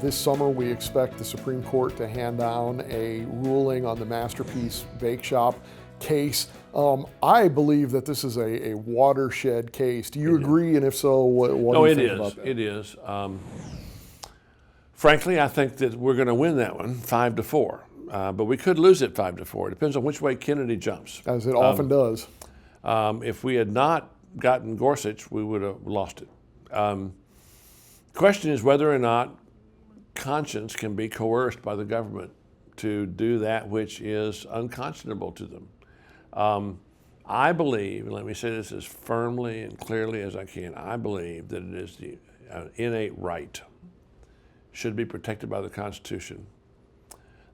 This summer, we expect the Supreme Court to hand down a ruling on the Masterpiece Bake Shop case. I believe that this is a watershed case. Do you agree? And if so, what do you think about that? It is. Frankly, I think that we're going to win that one 5-4. But we could lose it 5-4. It depends on which way Kennedy jumps. As it often does. If we had not gotten Gorsuch, we would have lost it. The question is whether or not conscience can be coerced by the government to do that which is unconscionable to them. I believe, and let me say this as firmly and clearly as I can, I believe that it is the innate right, should be protected by the Constitution,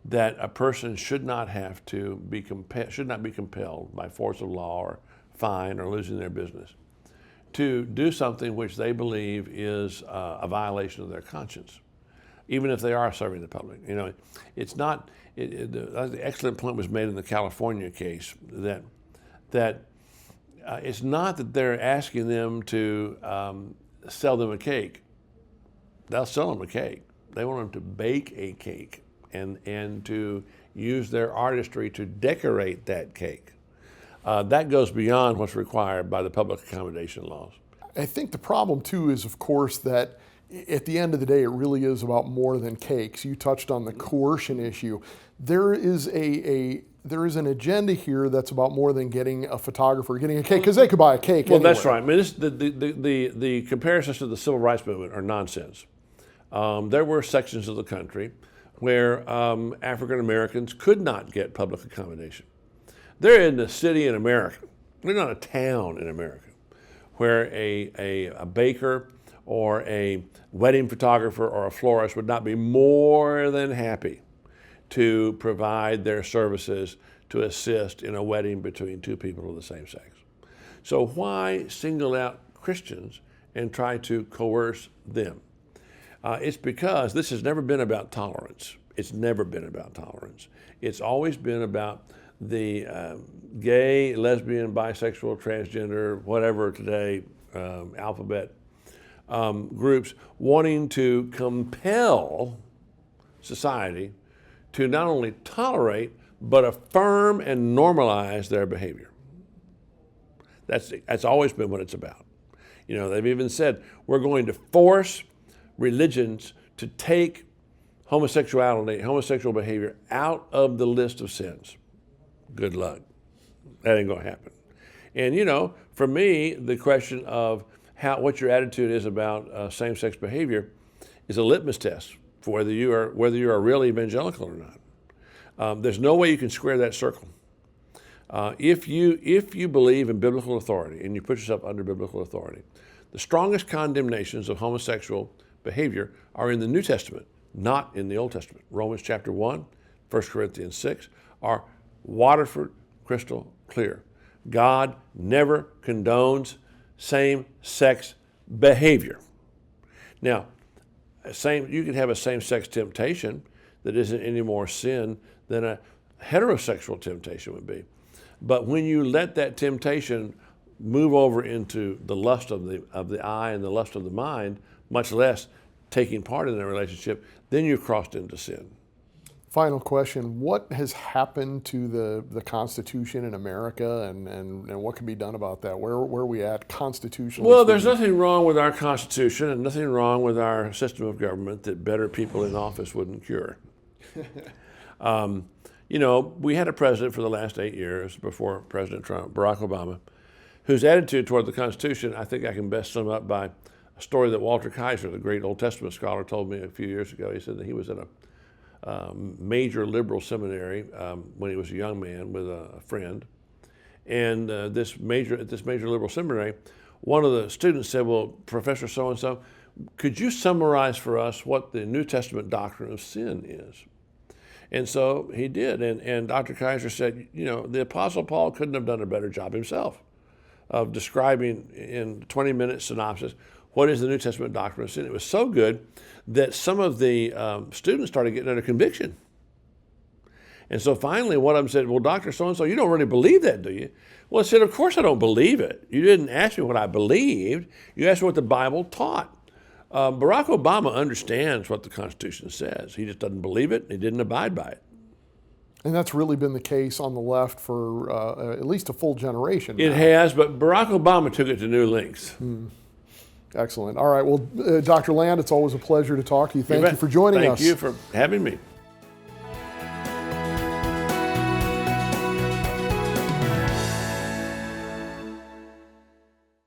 that a person should not have to be should not be compelled by force of law or fine or losing their business to do something which they believe is a violation of their conscience, even if they are serving the public. You know, it's not. The excellent point was made in the California case that it's not that they're asking them to sell them a cake. They'll sell them a cake. They want them to bake a cake and to use their artistry to decorate that cake. That goes beyond what's required by the public accommodation laws. I think the problem too is, of course, that at the end of the day, it really is about more than cakes. You touched on the coercion issue. There is an agenda here that's about more than getting a photographer getting a cake, because they could buy a cake. Well, anywhere. That's right. I mean, the comparisons to the civil rights movement are nonsense. There were sections of the country where African Americans could not get public accommodation. They're in a city in America. They're not a town in America where a baker or a wedding photographer or a florist would not be more than happy to provide their services to assist in a wedding between two people of the same sex. So why single out Christians and try to coerce them? It's because this has never been about tolerance. It's never been about tolerance. It's always been about the gay, lesbian, bisexual, transgender, whatever today, alphabet groups wanting to compel society to not only tolerate, but affirm and normalize their behavior. That's always been what it's about. You know, they've even said, we're going to force religions to take homosexuality, homosexual behavior out of the list of sins. Good luck. That ain't gonna happen. And you know, for me, the question of what your attitude is about same-sex behavior is a litmus test for whether you are a real evangelical or not. There's no way you can square that circle. If you believe in biblical authority and you put yourself under biblical authority, the strongest condemnations of homosexual behavior are in the New Testament, not in the Old Testament. Romans chapter 1, 1 Corinthians 6 are Waterford crystal clear. God never condones same-sex behavior. Now, you can have a same-sex temptation that isn't any more sin than a heterosexual temptation would be. But when you let that temptation move over into the lust of the eye and the lust of the mind, much less taking part in a relationship, then you've crossed into sin. Final question, what has happened to the Constitution in America and what can be done about that? Where are we at constitutionally? Well, there's nothing wrong with our Constitution and nothing wrong with our system of government that better people in office wouldn't cure. You know, we had a president for the last 8 years before President Trump, Barack Obama, whose attitude toward the Constitution, I think I can best sum up by a story that Walter Kaiser, the great Old Testament scholar, told me a few years ago. He said that he was at a major liberal seminary when he was a young man with a friend. And at this major liberal seminary, one of the students said, well, Professor so-and-so, could you summarize for us what the New Testament doctrine of sin is? And so he did. And Dr. Kaiser said, you know, the Apostle Paul couldn't have done a better job himself of describing in 20-minute synopsis what is the New Testament doctrine of sin. It was so good that some of the students started getting under conviction. And so finally one of them said, well, Dr. So-and-so, you don't really believe that, do you? Well, I said, of course I don't believe it. You didn't ask me what I believed. You asked me what the Bible taught. Barack Obama understands what the Constitution says. He just doesn't believe it. He didn't abide by it. And that's really been the case on the left for at least a full generation. It has, but Barack Obama took it to new lengths. Excellent. All right. Well, Dr. Land, it's always a pleasure to talk to you. Thank you for joining us. Thank you for having me.